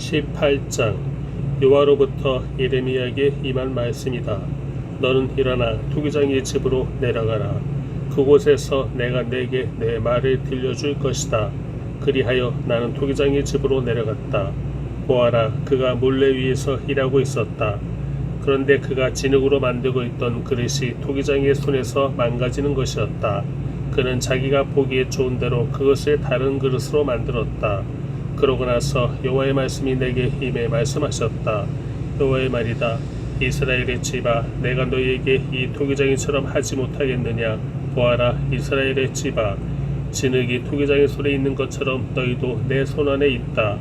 18장. 여호와로부터 예레미야에게 임한 말씀이다. 너는 일어나 토기장의 집으로 내려가라. 그곳에서 내가 내게 내 말을 들려줄 것이다. 그리하여 나는 토기장의 집으로 내려갔다. 보아라, 그가 물레 위에서 일하고 있었다. 그런데 그가 진흙으로 만들고 있던 그릇이 토기장의 손에서 망가지는 것이었다. 그는 자기가 보기에 좋은 대로 그것을 다른 그릇으로 만들었다. 그러고 나서 여호와의 말씀이 내게 임해 말씀하셨다. 여호와의 말이다. 이스라엘의 집아, 내가 너희에게 이 토기장이처럼 하지 못하겠느냐. 보아라, 이스라엘의 집아, 진흙이 토기장의 손에 있는 것처럼 너희도 내 손 안에 있다.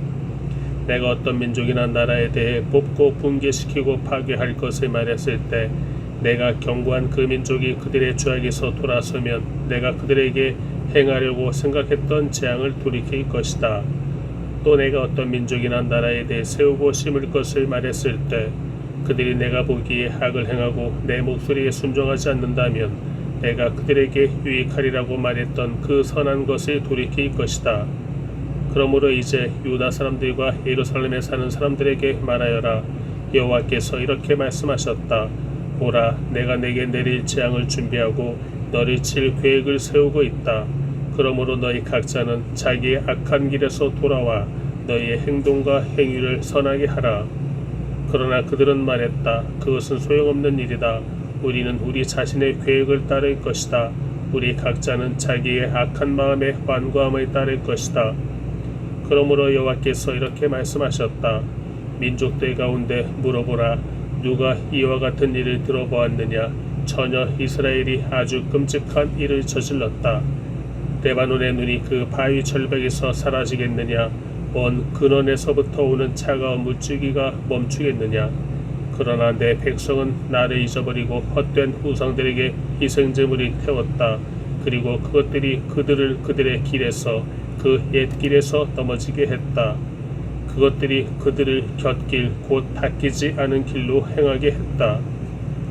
내가 어떤 민족이나 나라에 대해 뽑고 붕괴시키고 파괴할 것을 말했을 때 내가 경고한 그 민족이 그들의 죄악에서 돌아서면 내가 그들에게 행하려고 생각했던 재앙을 돌이킬 것이다. 또 내가 어떤 민족이나 나라에 대해 세우고 심을 것을 말했을 때 그들이 내가 보기에 악을 행하고 내 목소리에 순종하지 않는다면 내가 그들에게 유익하리라고 말했던 그 선한 것을 돌이킬 것이다. 그러므로 이제 유다 사람들과 예루살렘에 사는 사람들에게 말하여라. 여호와께서 이렇게 말씀하셨다. 보라, 내가 내게 내릴 재앙을 준비하고 너를 칠 계획을 세우고 있다. 그러므로 너희 각자는 자기의 악한 길에서 돌아와 너희의 행동과 행위를 선하게 하라. 그러나 그들은 말했다. 그것은 소용없는 일이다. 우리는 우리 자신의 계획을 따를 것이다. 우리 각자는 자기의 악한 마음의 완고함을 따를 것이다. 그러므로 여호와께서 이렇게 말씀하셨다. 민족들 가운데 물어보라. 누가 이와 같은 일을 들어보았느냐. 전혀 이스라엘이 아주 끔찍한 일을 저질렀다. 레바논의 눈이 그 바위 절벽에서 사라지겠느냐. 먼 근원에서부터 오는 차가운 물줄기가 멈추겠느냐. 그러나 내 백성은 나를 잊어버리고 헛된 우상들에게 희생제물을 태웠다. 그리고 그것들이 그들을 그들의 길에서 그 옛길에서 넘어지게 했다. 그것들이 그들을 곁길 곧 닦이지 않은 길로 행하게 했다.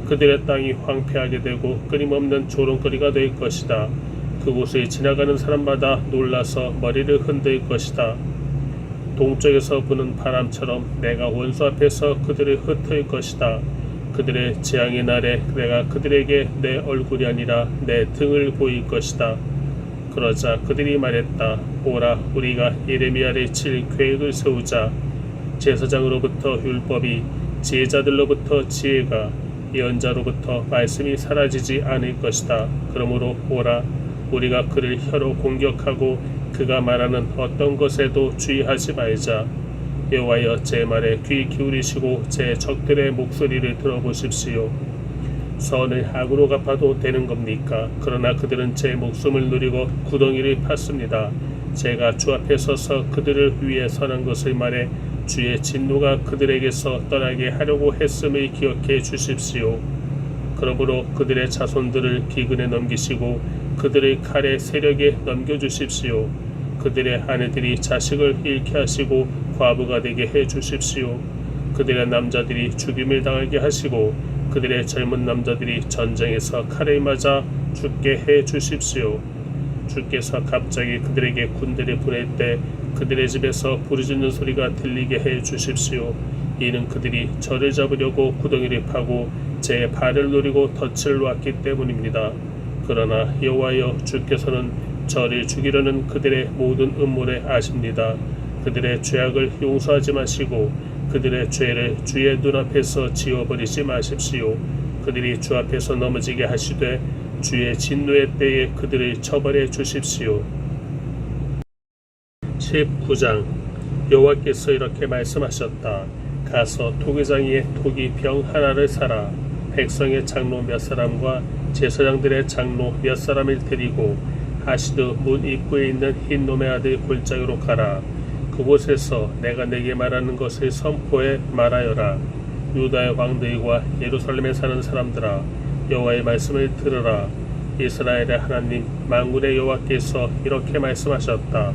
그들의 땅이 황폐하게 되고 끊임없는 조롱거리가 될 것이다. 그곳을 지나가는 사람마다 놀라서 머리를 흔들 것이다. 동쪽에서 부는 바람처럼 내가 원수 앞에서 그들을 흩을 것이다. 그들의 재앙의 날에 내가 그들에게 내 얼굴이 아니라 내 등을 보일 것이다. 그러자 그들이 말했다. 보라, 우리가 예레미야를 칠 계획을 세우자. 제사장으로부터 율법이, 지혜자들로부터 지혜가, 예언자로부터 말씀이 사라지지 않을 것이다. 그러므로 보라, 우리가 그를 혀로 공격하고 그가 말하는 어떤 것에도 주의하지 말자. 여호와여, 제 말에 귀 기울이시고 제 적들의 목소리를 들어보십시오. 선을 악으로 갚아도 되는 겁니까? 그러나 그들은 제 목숨을 누리고 구덩이를 팠습니다. 제가 주 앞에 서서 그들을 위해 선한 것을 말해 주의 진노가 그들에게서 떠나게 하려고 했음을 기억해 주십시오. 그러므로 그들의 자손들을 기근에 넘기시고 그들의 칼의 세력에 넘겨주십시오. 그들의 아내들이 자식을 잃게 하시고 과부가 되게 해 주십시오. 그들의 남자들이 죽임을 당하게 하시고 그들의 젊은 남자들이 전쟁에서 칼에 맞아 죽게 해 주십시오. 주께서 갑자기 그들에게 군대를 보낼 때 그들의 집에서 부르짖는 소리가 들리게 해 주십시오. 이는 그들이 저를 잡으려고 구덩이를 파고 제 발을 노리고 덫을 놓았기 때문입니다. 그러나 여호와여, 주께서는 저를 죽이려는 그들의 모든 음모를 아십니다. 그들의 죄악을 용서하지 마시고 그들의 죄를 주의 눈앞에서 지워버리지 마십시오. 그들이 주 앞에서 넘어지게 하시되 주의 진노의 때에 그들을 처벌해 주십시오. 19장. 여호와께서 이렇게 말씀하셨다. 가서 토기장 위에 토기병 하나를 사라. 백성의 장로 몇 사람과 제사장들의 장로 몇 사람을 데리고 하시드 문 입구에 있는 흰놈의 아들 골짜기로 가라. 그곳에서 내가 내게 말하는 것을 선포해 말하여라. 유다의 왕들과 예루살렘에 사는 사람들아, 여호와의 말씀을 들으라. 이스라엘의 하나님 만군의 여호와께서 이렇게 말씀하셨다.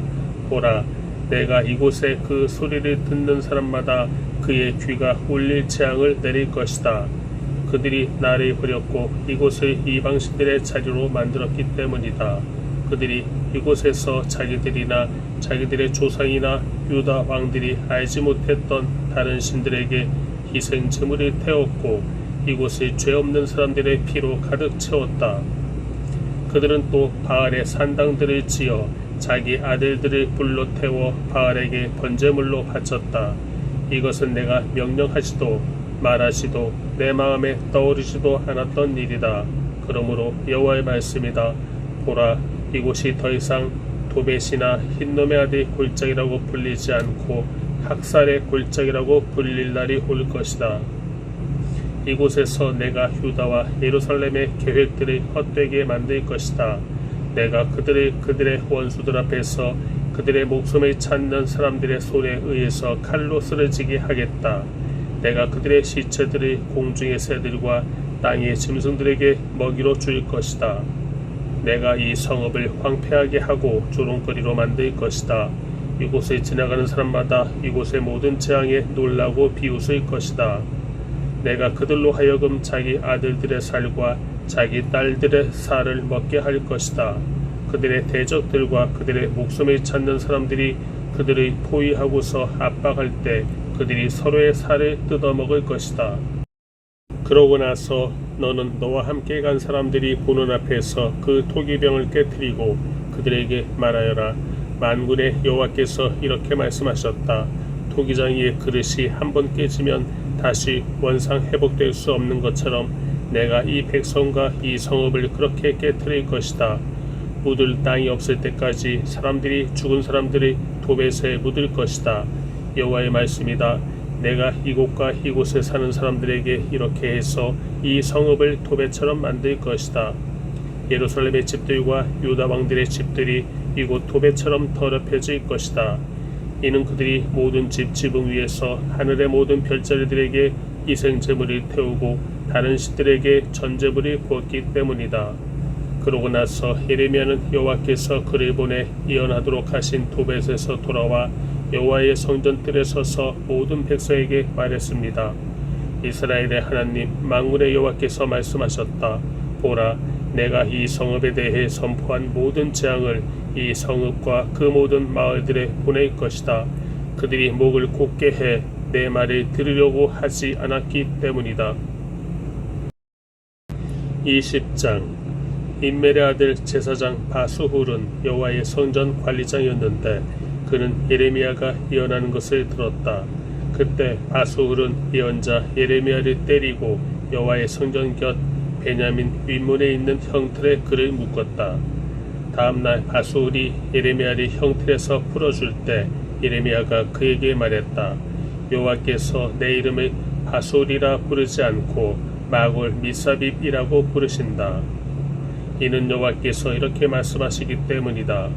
보라, 내가 이곳에 그 소리를 듣는 사람마다 그의 귀가 울릴 재앙을 내릴 것이다. 그들이 나를 버렸고 이곳을 이방신들의 자리로 만들었기 때문이다. 그들이 이곳에서 자기들이나 자기들의 조상이나 유다 왕들이 알지 못했던 다른 신들에게 희생 제물을 태웠고 이곳을 죄 없는 사람들의 피로 가득 채웠다. 그들은 또 바알의 산당들을 지어 자기 아들들을 불로 태워 바알에게 번제물로 바쳤다. 이것은 내가 명령하지도 말하지도 내 마음에 떠오르지도 않았던 일이다. 그러므로 여호와의 말씀이다. 보라, 이곳이 더 이상 도벳이나 흰놈의 아들 골짜기라고 불리지 않고 학살의 골짜기라고 불릴 날이 올 것이다. 이곳에서 내가 유다와 예루살렘의 계획들을 헛되게 만들 것이다. 내가 그들의 원수들 앞에서 그들의 목숨을 찾는 사람들의 손에 의해서 칼로 쓰러지게 하겠다. 내가 그들의 시체들을 공중의 새들과 땅의 짐승들에게 먹이로 줄 것이다. 내가 이 성읍을 황폐하게 하고 조롱거리로 만들 것이다. 이곳을 지나가는 사람마다 이곳의 모든 재앙에 놀라고 비웃을 것이다. 내가 그들로 하여금 자기 아들들의 살과 자기 딸들의 살을 먹게 할 것이다. 그들의 대적들과 그들의 목숨을 찾는 사람들이 그들을 포위하고서 압박할 때 그들이 서로의 살을 뜯어먹을 것이다. 그러고 나서 너는 너와 함께 간 사람들이 보는 앞에서 그 토기병을 깨뜨리고 그들에게 말하여라. 만군의 여호와께서 이렇게 말씀하셨다. 토기장이의 그릇이 한번 깨지면 다시 원상 회복될 수 없는 것처럼 내가 이 백성과 이 성읍을 그렇게 깨뜨릴 것이다. 묻을 땅이 없을 때까지 사람들이 죽은 사람들이 도벳에 묻을 것이다. 여호와의 말씀이다. 내가 이곳과 이곳에 사는 사람들에게 이렇게 해서 이 성읍을 도벳처럼 만들 것이다. 예루살렘의 집들과 유다 왕들의 집들이 이곳 도벳처럼 더럽혀질 것이다. 이는 그들이 모든 집 지붕 위에서 하늘의 모든 별자리들에게 희생제물을 태우고 다른 신들에게 전제물을 구웠기 때문이다. 그러고 나서 예레미야는 여호와께서 그를 보내 예언하도록 하신 도벳에서 돌아와 여호와의 성전뜰에 서서 모든 백성에게 말했습니다. 이스라엘의 하나님 만군의 여호와께서 말씀하셨다. 보라, 내가 이 성읍에 대해 선포한 모든 재앙을 이 성읍과 그 모든 마을들에 보낼 것이다. 그들이 목을 곧게 해 내 말을 들으려고 하지 않았기 때문이다. 20장 임멜의 아들 제사장 바수훌은 여호와의 성전 관리장이었는데 그는 예레미야가 예언하는 것을 들었다. 그때 바수훌은 예언자 예레미야를 때리고 여호와의 성전 곁 베냐민 윗문에 있는 형틀에 그를 묶었다. 다음날 바수훌이 예레미야를 형틀에서 풀어줄 때 예레미야가 그에게 말했다. 여호와께서 내 이름을 바수훌이라 부르지 않고 마골 미사빕이라고 부르신다. 이는 여호와께서 이렇게 말씀하시기 때문이다.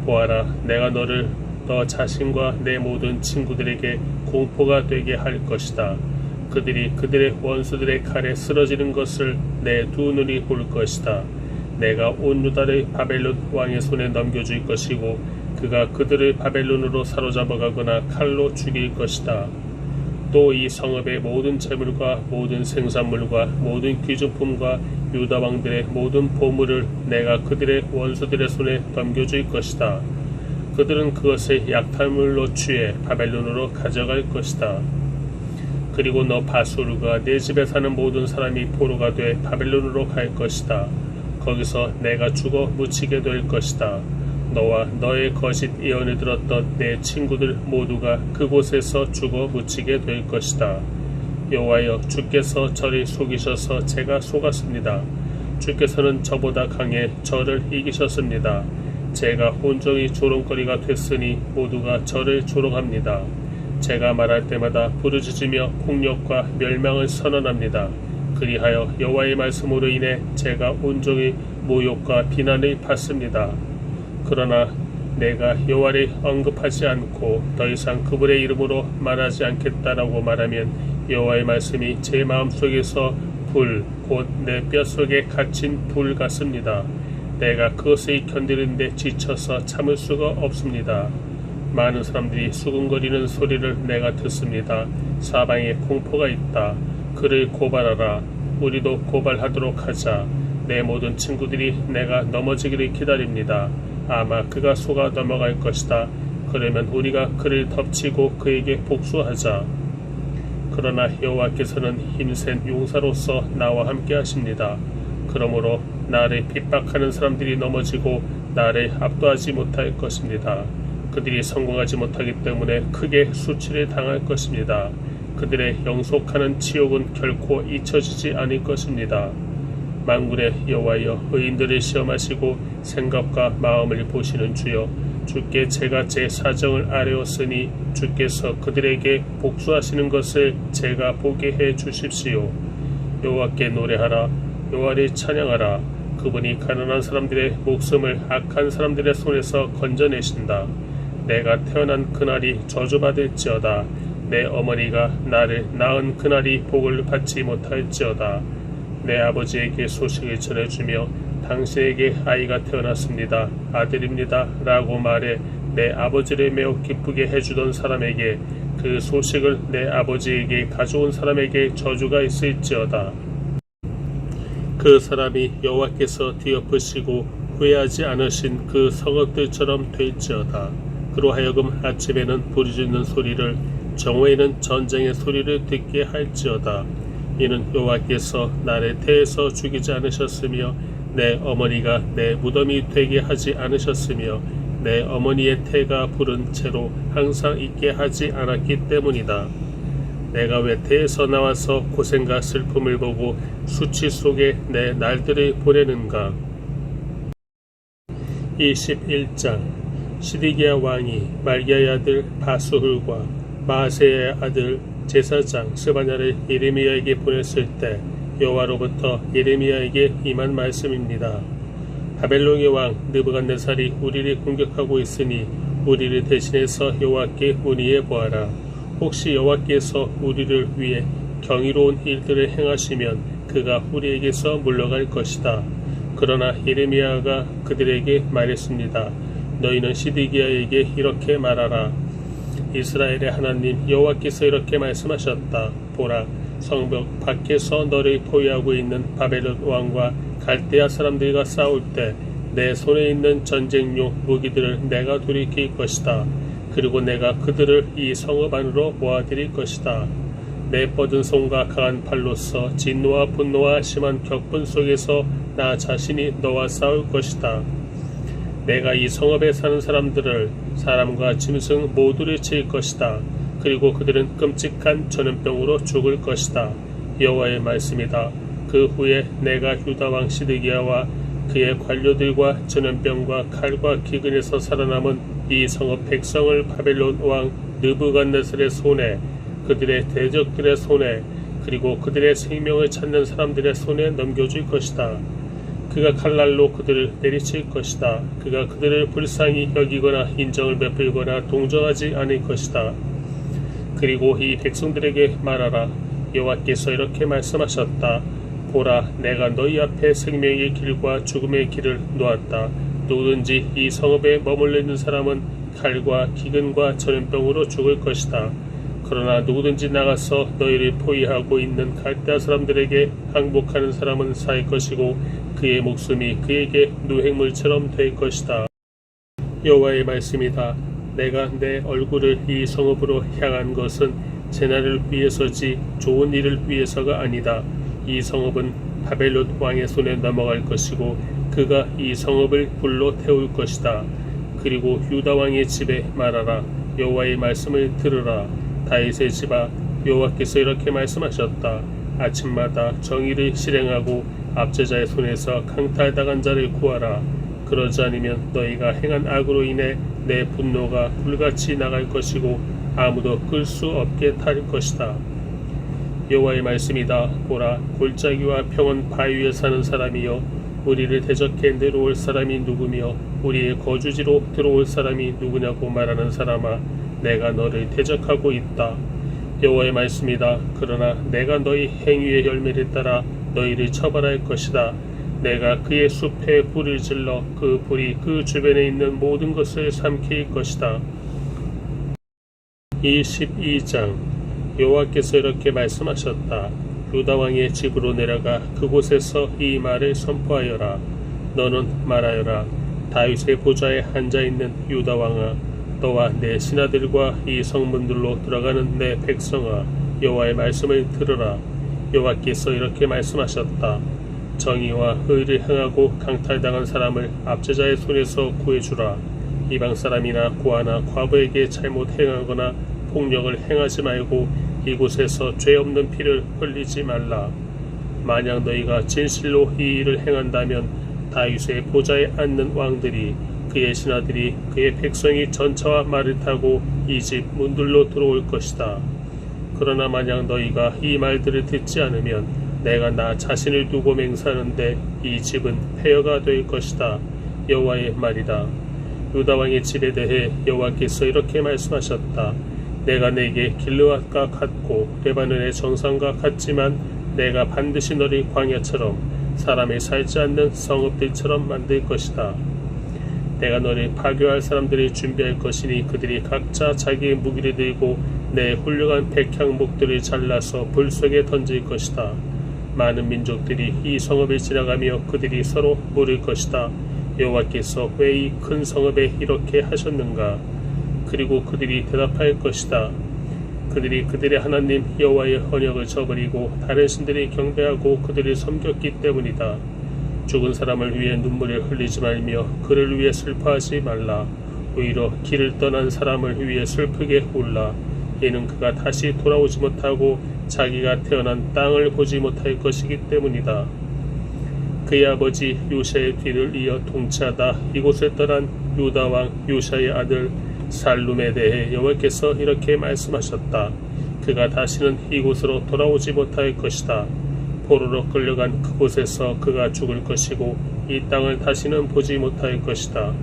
보아라, 내가 너를 너 자신과 내 모든 친구들에게 공포가 되게 할 것이다. 그들이 그들의 원수들의 칼에 쓰러지는 것을 내 두 눈이 볼 것이다. 내가 온 유다를 바벨론 왕의 손에 넘겨줄 것이고 그가 그들을 바벨론으로 사로잡아가거나 칼로 죽일 것이다. 또 이 성읍의 모든 재물과 모든 생산물과 모든 귀중품과 유다 왕들의 모든 보물을 내가 그들의 원수들의 손에 넘겨줄 것이다. 그들은 그것을 약탈물로 취해 바벨론으로 가져갈 것이다. 그리고 너 바수르가 내 집에 사는 모든 사람이 포로가 돼 바벨론으로 갈 것이다. 거기서 내가 죽어 묻히게 될 것이다. 너와 너의 거짓 예언을 들었던 내 친구들 모두가 그곳에서 죽어 묻히게 될 것이다. 여호와여, 주께서 저를 속이셔서 제가 속았습니다. 주께서는 저보다 강해 저를 이기셨습니다. 제가 온종일 조롱거리가 됐으니 모두가 저를 조롱합니다. 제가 말할 때마다 부르짖으며 폭력과 멸망을 선언합니다. 그리하여 여호와의 말씀으로 인해 제가 온종일 모욕과 비난을 받습니다. 그러나 내가 여호와를 언급하지 않고 더 이상 그분의 이름으로 말하지 않겠다라고 말하면 여호와의 말씀이 제 마음속에서 불, 곧 내 뼛속에 갇힌 불 같습니다. 내가 그것을 견디는데 지쳐서 참을 수가 없습니다. 많은 사람들이 수군거리는 소리를 내가 듣습니다. 사방에 공포가 있다. 그를 고발하라. 우리도 고발하도록 하자. 내 모든 친구들이 내가 넘어지기를 기다립니다. 아마 그가 속아 넘어갈 것이다. 그러면 우리가 그를 덮치고 그에게 복수하자. 그러나 여호와께서는 힘센 용사로서 나와 함께 하십니다. 그러므로 나를 핍박하는 사람들이 넘어지고 나를 압도하지 못할 것입니다. 그들이 성공하지 못하기 때문에 크게 수치를 당할 것입니다. 그들의 영속하는 치욕은 결코 잊혀지지 않을 것입니다. 만군의 여호와여, 의인들을 시험하시고 생각과 마음을 보시는 주여, 주께 제가 제 사정을 아뢰었으니 주께서 그들에게 복수하시는 것을 제가 보게 해 주십시오. 여호와께 노래하라. 여호와를 찬양하라. 그분이 가난한 사람들의 목숨을 악한 사람들의 손에서 건져내신다. 내가 태어난 그날이 저주받을지어다. 내 어머니가 나를 낳은 그날이 복을 받지 못할지어다. 내 아버지에게 소식을 전해주며 당신에게 아이가 태어났습니다. 아들입니다. 라고 말해 내 아버지를 매우 기쁘게 해주던 사람에게, 그 소식을 내 아버지에게 가져온 사람에게 저주가 있을지어다. 그 사람이 여호와께서 뒤엎으시고 후회하지 않으신 그 성읍들처럼 될지어다. 그로 하여금 아침에는 부르짖는 소리를, 정오에는 전쟁의 소리를 듣게 할지어다. 이는 여호와께서 나를 태에서 죽이지 않으셨으며 내 어머니가 내 무덤이 되게 하지 않으셨으며 내 어머니의 태가 부른 채로 항상 있게 하지 않았기 때문이다. 내가 왜 태에서 나와서 고생과 슬픔을 보고 수치 속에 내 날들을 보내는가. 21장. 시드기야 왕이 말기야의 아들 바수훌과 마아세야의 아들 제사장 스바냐를 예레미야에게 보냈을 때 여호와로부터 예레미야에게 임한 말씀입니다. 바벨론의 왕 느부갓네살이 우리를 공격하고 있으니 우리를 대신해서 여호와께 문의해 보아라. 혹시 여호와께서 우리를 위해 경이로운 일들을 행하시면 그가 우리에게서 물러갈 것이다. 그러나 예레미야가 그들에게 말했습니다. 너희는 시드기야에게 이렇게 말하라. 이스라엘의 하나님 여호와께서 이렇게 말씀하셨다. 보라, 성벽 밖에서 너를 포위하고 있는 바벨론 왕과 갈대아 사람들과 싸울 때 내 손에 있는 전쟁용 무기들을 내가 돌이킬 것이다. 그리고 내가 그들을 이 성읍 안으로 모아들일 것이다. 내 뻗은 손과 강한 팔로써 진노와 분노와 심한 격분 속에서 나 자신이 너와 싸울 것이다. 내가 이 성읍에 사는 사람들을, 사람과 짐승 모두를 칠 것이다. 그리고 그들은 끔찍한 전염병으로 죽을 것이다. 여호와의 말씀이다. 그 후에 내가 유다 왕 시드기야와 그의 관료들과 전염병과 칼과 기근에서 살아남은 이 성읍 백성을 바벨론 왕 느부갓네살의 손에, 그들의 대적들의 손에, 그리고 그들의 생명을 찾는 사람들의 손에 넘겨줄 것이다. 그가 칼날로 그들을 내리칠 것이다. 그가 그들을 불쌍히 여기거나 인정을 베풀거나 동정하지 않을 것이다. 그리고 이 백성들에게 말하라. 여호와께서 이렇게 말씀하셨다. 보라, 내가 너희 앞에 생명의 길과 죽음의 길을 놓았다. 누구든지 이 성읍에 머물러 있는 사람은 칼과 기근과 전염병으로 죽을 것이다. 그러나 누구든지 나가서 너희를 포위하고 있는 갈대아 사람들에게 항복하는 사람은 살 것이고 그의 목숨이 그에게 누행물처럼 될 것이다. 여호와의 말씀이다. 내가 내 얼굴을 이 성읍으로 향한 것은 재난을 위해서지 좋은 일을 위해서가 아니다. 이 성읍은 바벨론 왕의 손에 넘어갈 것이고 그가 이 성읍을 불로 태울 것이다. 그리고 유다 왕의 집에 말하라. 여호와의 말씀을 들으라. 다윗의 집아, 여호와께서 이렇게 말씀하셨다. 아침마다 정의를 실행하고 압제자의 손에서 강탈당한 자를 구하라. 그러지 않으면 너희가 행한 악으로 인해 내 분노가 불같이 나갈 것이고 아무도 끌 수 없게 탈 것이다. 여호와의 말씀이다. 보라, 골짜기와 평원 바위에 사는 사람이여, 우리를 대적해 내려올 사람이 누구며 우리의 거주지로 들어올 사람이 누구냐고 말하는 사람아, 내가 너를 대적하고 있다. 여호와의 말씀이다. 그러나 내가 너희 행위의 열매를 따라 너희를 처벌할 것이다. 내가 그의 숲에 불을 질러 그 불이 그 주변에 있는 모든 것을 삼킬 것이다. 22장. 여호와께서 이렇게 말씀하셨다. 유다 왕의 집으로 내려가 그곳에서 이 말을 선포하여라. 너는 말하여라. 다윗의 보좌에 앉아있는 유다 왕아, 너와 내 신하들과 이 성문들로 들어가는 내 백성아, 여호와의 말씀을 들으라. 여호와께서 이렇게 말씀하셨다. 정의와 의를 행하고 강탈당한 사람을 압제자의 손에서 구해주라. 이방 사람이나 고아나 과부에게 잘못 행하거나 폭력을 행하지 말고 이곳에서 죄 없는 피를 흘리지 말라. 만약 너희가 진실로 이 일을 행한다면 다윗의 보좌에 앉는 왕들이, 그의 신하들이, 그의 백성이 전차와 말을 타고 이 집 문들로 들어올 것이다. 그러나 만약 너희가 이 말들을 듣지 않으면 내가 나 자신을 두고 맹세하는데 이 집은 폐허가 될 것이다. 여호와의 말이다. 유다 왕의 집에 대해 여호와께서 이렇게 말씀하셨다. 내가 내게 길르앗과 같고 레바논의 정상과 같지만 내가 반드시 너를 광야처럼 사람이 살지 않는 성읍들처럼 만들 것이다. 내가 너를 파괴할 사람들이 준비할 것이니 그들이 각자 자기의 무기를 들고 내 훌륭한 백향목들을 잘라서 불 속에 던질 것이다. 많은 민족들이 이 성읍을 지나가며 그들이 서로 물을 것이다. 여호와께서 왜 이 큰 성읍에 이렇게 하셨는가? 그리고 그들이 대답할 것이다. 그들이 그들의 하나님 여호와의 언약을 저버리고 다른 신들이 경배하고 그들을 섬겼기 때문이다. 죽은 사람을 위해 눈물을 흘리지 말며 그를 위해 슬퍼하지 말라. 오히려 길을 떠난 사람을 위해 슬프게 울라. 이는 그가 다시 돌아오지 못하고 자기가 태어난 땅을 보지 못할 것이기 때문이다. 그의 아버지 요시아의 뒤를 이어 통치하다 이곳을 떠난 유다 왕 요시아의 아들 살룸에 대해 여호와께서 이렇게 말씀하셨다. 그가 다시는 이곳으로 돌아오지 못할 것이다. 포로로 끌려간 그곳에서 그가 죽을 것이고 이 땅을 다시는 보지 못할 것이다.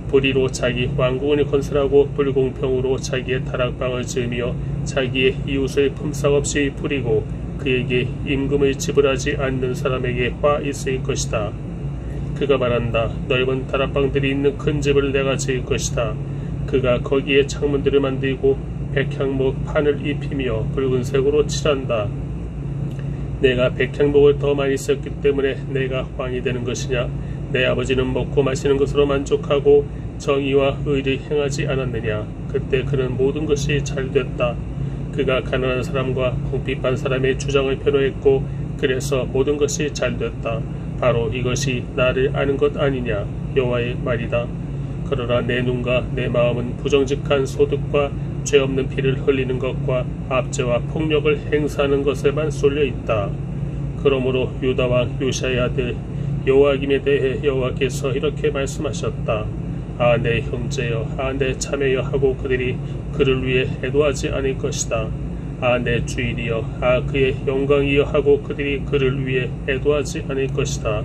불의로 자기 왕궁을 건설하고 불공평으로 자기의 다락방을 지으며 자기의 이웃을 품삯 없이 부리고 그에게 임금을 지불하지 않는 사람에게 화 있을 것이다. 그가 말한다. 넓은 다락방들이 있는 큰 집을 내가 지을 것이다. 그가 거기에 창문들을 만들고 백향목 판을 입히며 붉은색으로 칠한다. 내가 백향목을 더 많이 썼기 때문에 내가 왕이 되는 것이냐? 내 아버지는 먹고 마시는 것으로 만족하고 정의와 의를 행하지 않았느냐? 그때 그는 모든 것이 잘됐다. 그가 가난한 사람과 궁핍한 사람의 주장을 변호했고 그래서 모든 것이 잘됐다. 바로 이것이 나를 아는 것 아니냐? 여호와의 말이다. 그러나 내 눈과 내 마음은 부정직한 소득과 죄 없는 피를 흘리는 것과 압제와 폭력을 행사하는 것에만 쏠려 있다. 그러므로 유다 왕 요시아의 아들 여호야김에 대해 여호와께서 이렇게 말씀하셨다. 아, 내 형제여, 아, 내 자매여 하고 그들이 그를 위해 애도하지 않을 것이다. 아, 내 주일이여, 아, 그의 영광이여 하고 그들이 그를 위해 애도하지 않을 것이다.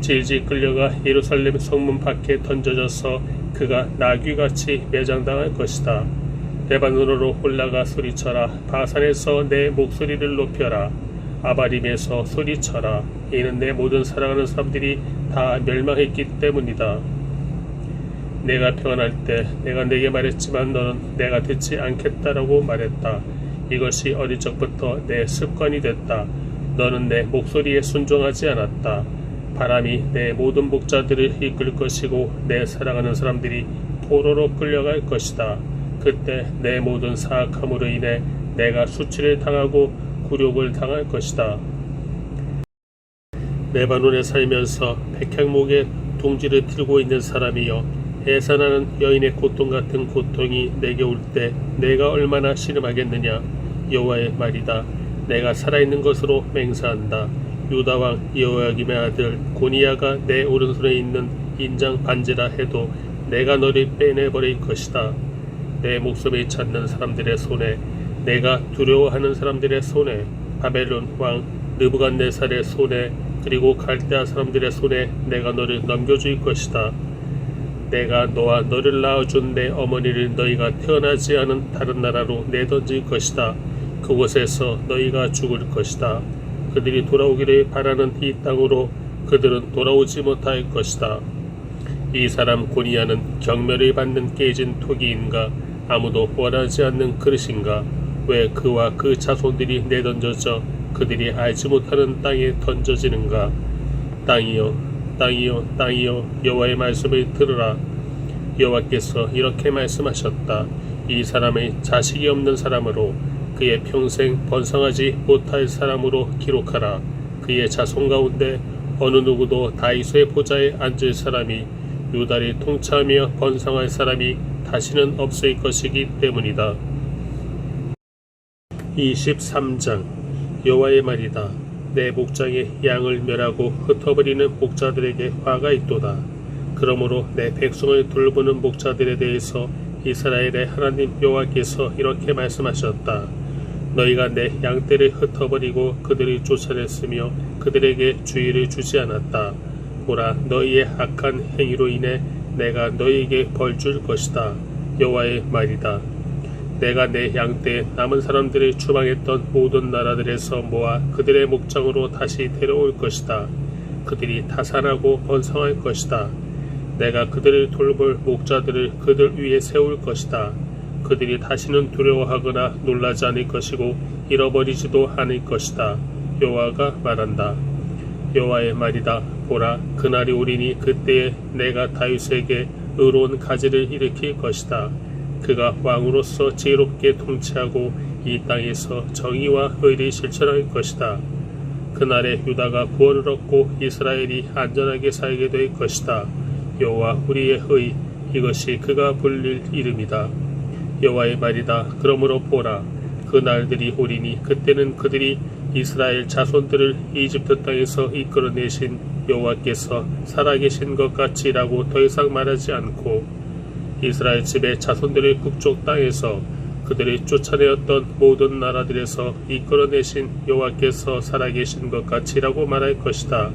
질질 끌려가 예루살렘 성문 밖에 던져져서 그가 나귀같이 매장당할 것이다. 레바논으로 올라가 소리쳐라. 바산에서 내 목소리를 높여라. 아바림에서 소리쳐라. 이는 내 모든 사랑하는 사람들이 다 멸망했기 때문이다. 내가 평안할 때 내가 내게 말했지만 너는 내가 듣지 않겠다라고 말했다. 이것이 어릴 적부터 내 습관이 됐다. 너는 내 목소리에 순종하지 않았다. 바람이 내 모든 목자들을 이끌 것이고 내 사랑하는 사람들이 포로로 끌려갈 것이다. 그때 내 모든 사악함으로 인해 내가 수치를 당하고 굴욕을 당할 것이다. 레바논에 살면서 백향목의 둥지를 들고 있는 사람이여, 해산하는 여인의 고통 같은 고통이 내게 올 때 내가 얼마나 신음하겠느냐? 여호와의 말이다. 내가 살아있는 것으로 맹세한다. 유다 왕 여호야김의 아들 고니야가 내 오른손에 있는 인장 반지라 해도 내가 너를 빼내버릴 것이다. 내 목숨을 찾는 사람들의 손에, 내가 두려워하는 사람들의 손에, 바벨론 왕 느부갓네살의 손에, 그리고 갈대아 사람들의 손에 내가 너를 넘겨줄 것이다. 내가 너와 너를 낳아준 내 어머니를 너희가 태어나지 않은 다른 나라로 내던질 것이다. 그곳에서 너희가 죽을 것이다. 그들이 돌아오기를 바라는 이 땅으로 그들은 돌아오지 못할 것이다. 이 사람 고니야는 경멸을 받는 깨진 토기인가? 아무도 원하지 않는 그릇인가? 왜 그와 그 자손들이 내던져져 그들이 알지 못하는 땅에 던져지는가? 땅이여, 땅이여, 땅이여, 여호와의 말씀을 들으라. 여호와께서 이렇게 말씀하셨다. 이 사람의 자식이 없는 사람으로 그의 평생 번성하지 못할 사람으로 기록하라. 그의 자손 가운데 어느 누구도 다윗의 보좌에 앉을 사람이 유다를 통치하며 번성할 사람이 다시는 없을 것이기 때문이다. 23장 여호와의 말이다. 내 목장에 양을 멸하고 흩어버리는 목자들에게 화가 있도다. 그러므로 내 백성을 돌보는 목자들에 대해서 이스라엘의 하나님 여호와께서 이렇게 말씀하셨다. 너희가 내 양떼를 흩어버리고 그들을 쫓아냈으며 그들에게 주의를 주지 않았다. 보라, 너희의 악한 행위로 인해 내가 너희에게 벌 줄 것이다. 여호와의 말이다. 내가 내 양떼 남은 사람들을 추방했던 모든 나라들에서 모아 그들의 목장으로 다시 데려올 것이다. 그들이 다산하고 번성할 것이다. 내가 그들을 돌볼 목자들을 그들 위에 세울 것이다. 그들이 다시는 두려워하거나 놀라지 않을 것이고 잃어버리지도 않을 것이다. 여호와가 말한다. 여호와의 말이다. 보라, 그날이 오리니 그때에 내가 다윗에게 의로운 가지를 일으킬 것이다. 그가 왕으로서 지혜롭게 통치하고 이 땅에서 정의와 의를 실천할 것이다. 그날에 유다가 구원을 얻고 이스라엘이 안전하게 살게 될 것이다. 여호와 우리의 의, 이것이 그가 불릴 이름이다. 여호와의 말이다. 그러므로 보라, 그 날들이 오리니 그때는 그들이 이스라엘 자손들을 이집트 땅에서 이끌어내신 여호와께서 살아계신 것 같이라고 더 이상 말하지 않고 이스라엘 집의 자손들의 북쪽 땅에서 그들이 쫓아내었던 모든 나라들에서 이끌어내신 여호와께서 살아계신 것 같이라고 말할 것이다.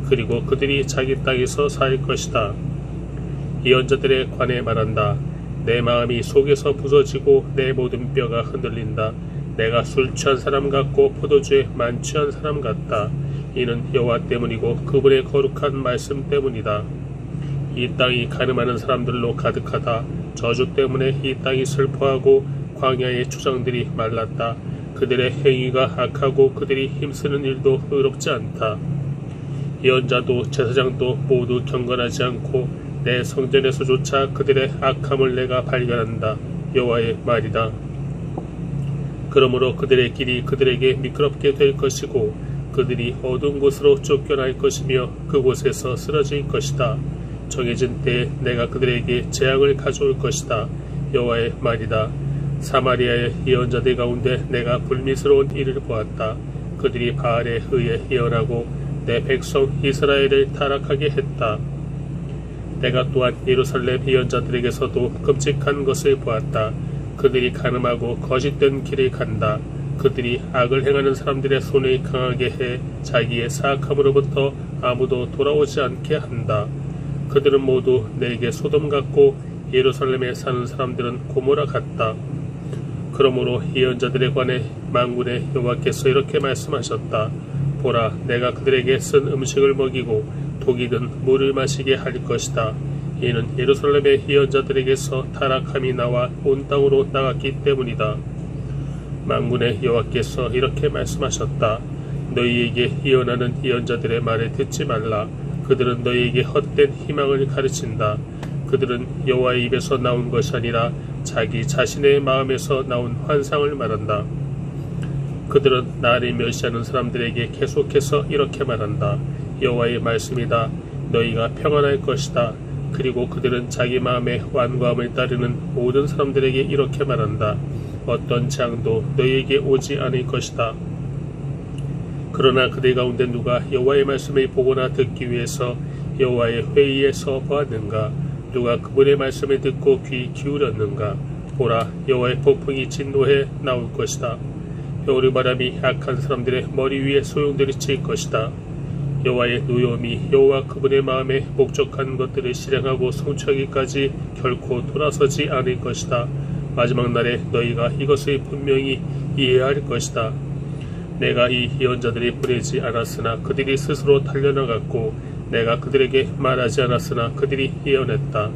그리고 그들이 자기 땅에서 살 것이다. 예언자들에 관해 말한다. 내 마음이 속에서 부서지고 내 모든 뼈가 흔들린다. 내가 술 취한 사람 같고 포도주에 만취한 사람 같다. 이는 여호와 때문이고 그분의 거룩한 말씀 때문이다. 이 땅이 가늠하는 사람들로 가득하다. 저주 때문에 이 땅이 슬퍼하고 광야의 초장들이 말랐다. 그들의 행위가 악하고 그들이 힘쓰는 일도 의롭지 않다. 예언자도 제사장도 모두 경건하지 않고 내 성전에서조차 그들의 악함을 내가 발견한다. 여호와의 말이다. 그러므로 그들의 길이 그들에게 미끄럽게 될 것이고 그들이 어두운 곳으로 쫓겨날 것이며 그곳에서 쓰러질 것이다. 정해진 때에 내가 그들에게 재앙을 가져올 것이다. 여호와의 말이다. 사마리아의 예언자들 가운데 내가 불미스러운 일을 보았다. 그들이 바알에 의해 예언하고 내 백성 이스라엘을 타락하게 했다. 내가 또한 예루살렘 예언자들에게서도 끔찍한 것을 보았다. 그들이 간음하고 거짓된 길을 간다. 그들이 악을 행하는 사람들의 손을 강하게 해 자기의 사악함으로부터 아무도 돌아오지 않게 한다. 그들은 모두 내게 소돔 같고 예루살렘에 사는 사람들은 고모라 같다. 그러므로 예언자들에 관해 만군의 여호와께서 이렇게 말씀하셨다. 보라, 내가 그들에게 쓴 음식을 먹이고 독이든 물을 마시게 할 것이다. 이는 예루살렘의 예언자들에게서 타락함이 나와 온 땅으로 나갔기 때문이다. 만군의 여호와께서 이렇게 말씀하셨다. 너희에게 예언하는 예언자들의 말을 듣지 말라. 그들은 너희에게 헛된 희망을 가르친다. 그들은 여호와의 입에서 나온 것이 아니라 자기 자신의 마음에서 나온 환상을 말한다. 그들은 나를 멸시하는 사람들에게 계속해서 이렇게 말한다. 여호와의 말씀이다. 너희가 평안할 것이다. 그리고 그들은 자기 마음의 완고함을 따르는 모든 사람들에게 이렇게 말한다. 어떤 재앙도 너희에게 오지 않을 것이다. 그러나 그들 가운데 누가 여호와의 말씀을 보거나 듣기 위해서 여호와의 회의에서 보았는가? 누가 그분의 말씀을 듣고 귀 기울였는가? 보라, 여호와의 폭풍이 진노해 나올 것이다. 여우르바람이 악한 사람들의 머리 위에 소용돌이칠 것이다. 여호와의 누염이 여호와 그분의 마음에 목적한 것들을 실행하고 성취하기까지 결코 돌아서지 않을 것이다. 마지막 날에 너희가 이것을 분명히 이해할 것이다. 내가 이 예언자들이 보내지 않았으나 그들이 스스로 달려나갔고 내가 그들에게 말하지 않았으나 그들이 예언했다.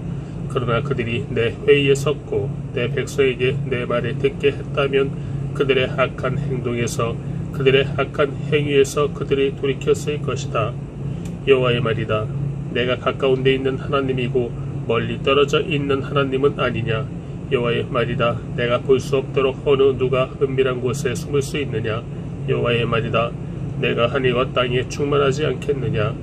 그러나 그들이 내 회의에 섰고 내 백성에게 내 말을 듣게 했다면 그들의 악한 행동에서 그들의 악한 행위에서 그들이 돌이켰을 것이다. 여호와의 말이다. 내가 가까운 데 있는 하나님이고 멀리 떨어져 있는 하나님은 아니냐. 여호와의 말이다. 내가 볼 수 없도록 어느 누가 은밀한 곳에 숨을 수 있느냐. 여호와의 말이다. 내가 하늘과 땅에 충만하지 않겠느냐.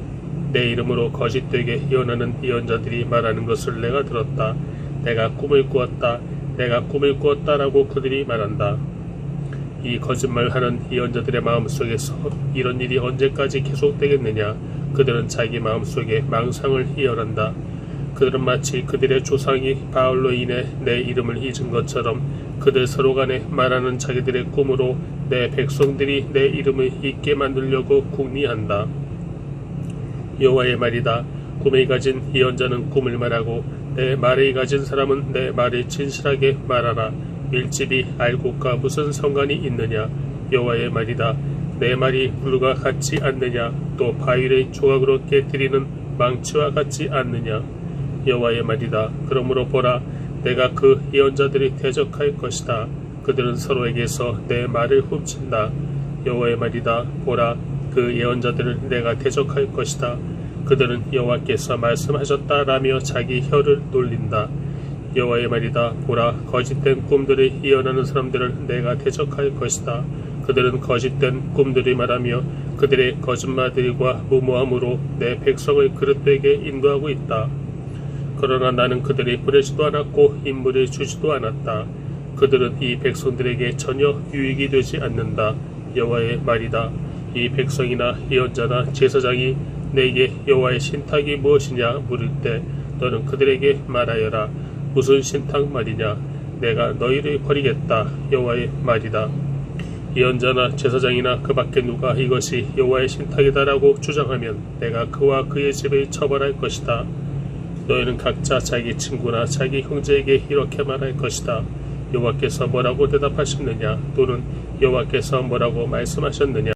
내 이름으로 거짓되게 예언하는 예언자들이 말하는 것을 내가 들었다. 내가 꿈을 꾸었다. 내가 꿈을 꾸었다라고 그들이 말한다. 이 거짓말하는 예언자들의 마음속에서 이런 일이 언제까지 계속되겠느냐. 그들은 자기 마음속에 망상을 희열한다. 그들은 마치 그들의 조상이 바알로 인해 내 이름을 잊은 것처럼 그들 서로 간에 말하는 자기들의 꿈으로 내 백성들이 내 이름을 잊게 만들려고 궁리한다. 여호와의 말이다. 꿈을 가진 예언자는 꿈을 말하고 내 말을 가진 사람은 내 말을 진실하게 말하라. 밀집이 알곡과 무슨 상관이 있느냐. 여호와의 말이다. 내 말이 불과 같지 않느냐. 또 바위를 조각으로 깨뜨리는 망치와 같지 않느냐. 여호와의 말이다. 그러므로 보라, 내가 그 예언자들이 대적할 것이다. 그들은 서로에게서 내 말을 훔친다. 여호와의 말이다. 보라, 그 예언자들을 내가 대적할 것이다. 그들은 여호와께서 말씀하셨다라며 자기 혀를 놀린다. 여호와의 말이다. 보라, 거짓된 꿈들을 예언하는 사람들을 내가 대적할 것이다. 그들은 거짓된 꿈들을 말하며 그들의 거짓말들과 무모함으로 내 백성을 그릇되게 인도하고 있다. 그러나 나는 그들이 보내지도 않았고 인물을 주지도 않았다. 그들은 이 백성들에게 전혀 유익이 되지 않는다. 여호와의 말이다. 이 백성이나 예언자나 제사장이 내게 여호와의 신탁이 무엇이냐 물을 때 너는 그들에게 말하여라. 무슨 신탁 말이냐. 내가 너희를 버리겠다. 여호와의 말이다. 예언자나 제사장이나 그 밖에 누가 이것이 여호와의 신탁이다라고 주장하면 내가 그와 그의 집을 처벌할 것이다. 너희는 각자 자기 친구나 자기 형제에게 이렇게 말할 것이다. 여호와께서 뭐라고 대답하셨느냐. 또는 여호와께서 뭐라고 말씀하셨느냐.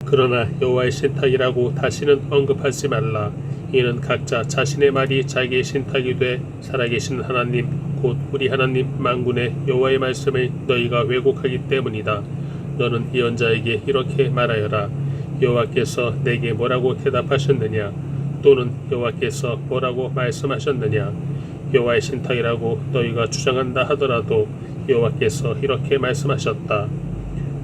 그러나 여호와의 신탁이라고 다시는 언급하지 말라. 이는 각자 자신의 말이 자기의 신탁이 돼 살아계신 하나님 곧 우리 하나님 만군의 여호와의 말씀을 너희가 왜곡하기 때문이다. 너는 예언자에게 이렇게 말하여라. 여호와께서 내게 뭐라고 대답하셨느냐. 또는 여호와께서 뭐라고 말씀하셨느냐. 여호와의 신탁이라고 너희가 주장한다 하더라도 여호와께서 이렇게 말씀하셨다.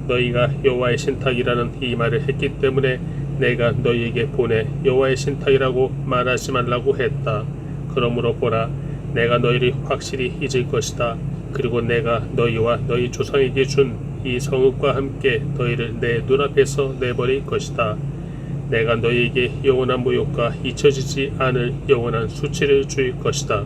너희가 여호와의 신탁이라는 이 말을 했기 때문에 내가 너희에게 보내 여호와의 신탁이라고 말하지 말라고 했다. 그러므로 보라, 내가 너희를 확실히 잊을 것이다. 그리고 내가 너희와 너희 조상에게 준 이 성읍과 함께 너희를 내 눈앞에서 내버릴 것이다. 내가 너희에게 영원한 모욕과 잊혀지지 않을 영원한 수치를 줄 것이다.